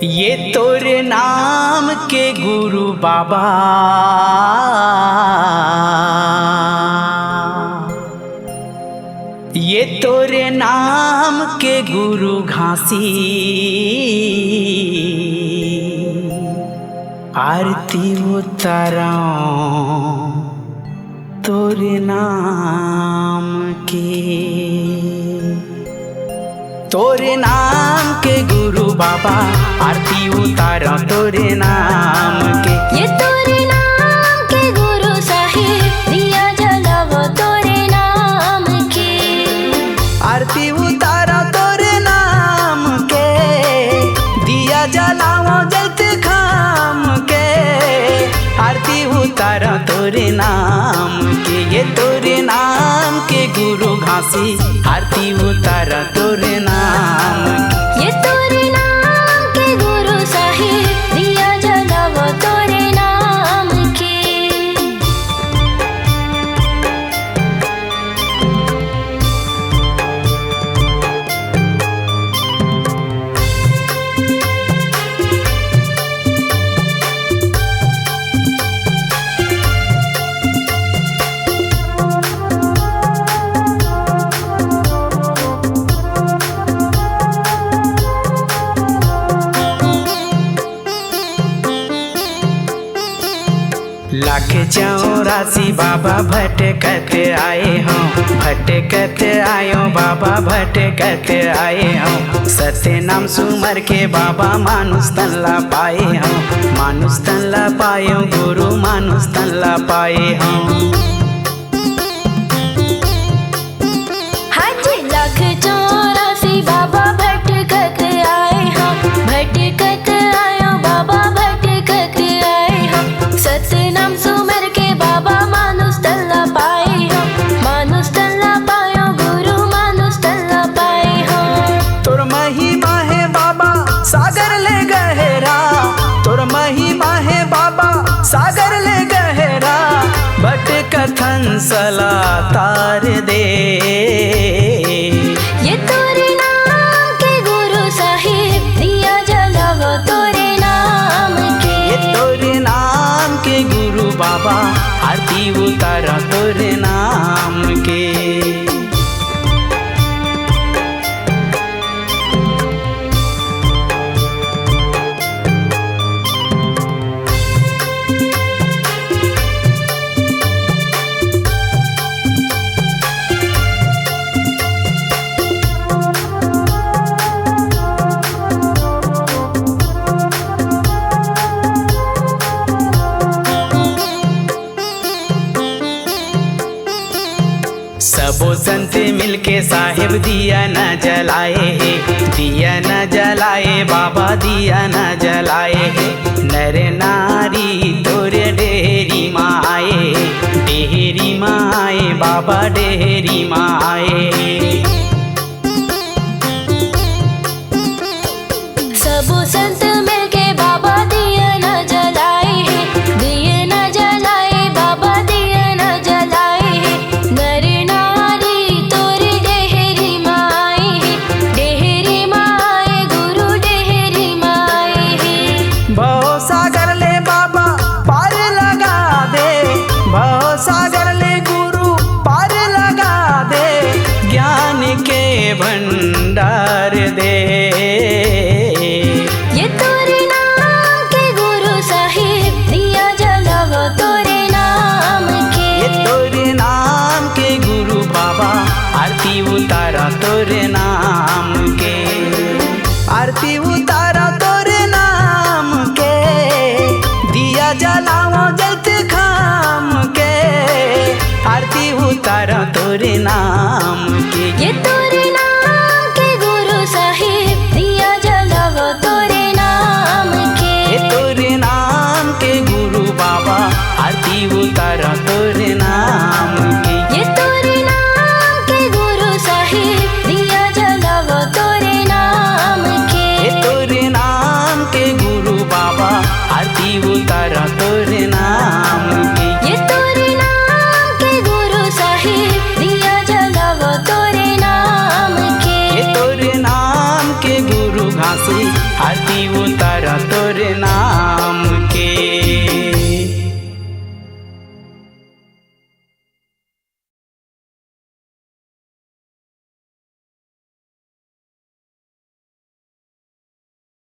ये तोरे नाम के गुरु बाबा, ये तोरे नाम के गुरु घासी, आरती उतारां तोरे नाम के। तोरे नाम के गुरु बाबा, आरती उतारा तोरे नाम के। ये तोरे नाम के गुरु साहिब, दिया जलावो तोरे नाम के। आरती उतारा तोरे नाम के, दिया जलावो जैत खाम के। आरती उतारा तोरे नाम के, ये तोरे नाम के गुरु घासी, आरती उतारा तोरे नाम के। ये तोरे नाम के गुरु साहिब, दिया जलावो तोरे नाम के। लाख 84 बाबा भटकत आए हों, भटकत आयो बाबा भटकत आए हों। सत्य नाम सुमर के बाबा मानुष तल्ला पाए हों, मानुष तल्ला पायो गुरु मानुष तल्ला पाए हों। हाजी लाख 84 बाबा भटकत आए हों, भटकत आयो बाबा भटकत आए हों। सत्य नाम सुमर के बाबा मानुष तल्ला पाए हो, मानुष तल्ला पायो गुरु मानुष तल्ला पाए हो। तोर महिमा है बाबा सागर ले गहरा, तोर महिमा है बाबा सागर ले गहरा। बट कथन सला तार दे, ये तोरे नाम के गुरु साहिब, दिया जलावो तोरे नाम के। ये तोरे नाम के गुरु बाबा, आरती उतारा तोरे नाम के। सबो संत मिलके साहिब दिया न जलाए है, दिया न जलाए बाबा दिया न जलाए है। नर नारी तोरे डेहरी माँ आए, डेहरी माँ आए बाबा डेहरी माँ आए। सबो संत मिलके बाबा दिया न जलाए है, दिया न जलाए बाबा दिया न जलाए है। नर नारी तोरे डेहरी माँ आए है, डेहरी माँ आए गुरु डेहरी माँ आए है। भव सागर ले बाबा पार लगा दे, भव सागर ले गुरु पार लगा दे। ज्ञान के भंडार दे, ये तोरे नाम के गुरु साहिब, दिया जलावो तोरे नाम के। ये तोरे नाम के गुरु बाबा, आरती उतारा तोरे नाम के। आरती उतारा तोरे नाम के, दिया जलाओ जैत खाम के। आरती उतारा तोरे नाम के। ये तोरे नाम के गुरु साहिब, दिया जलावो तोरे नाम के। ये तोरे नाम के गुरु बाबा, आरती उतारा तोरे नाम के। ये तोरे नाम के गुरु साहिब, दिया जलावो तोरे नाम के। ये तोरे नाम के गुरु बाबा, आरती उतारा तोरे नाम के। ये तोरे नाम के गुरु साहिब, दिया जलावो तोरे नाम के। ये तोरे नाम के गुरु घास मासी आरती उतारा तो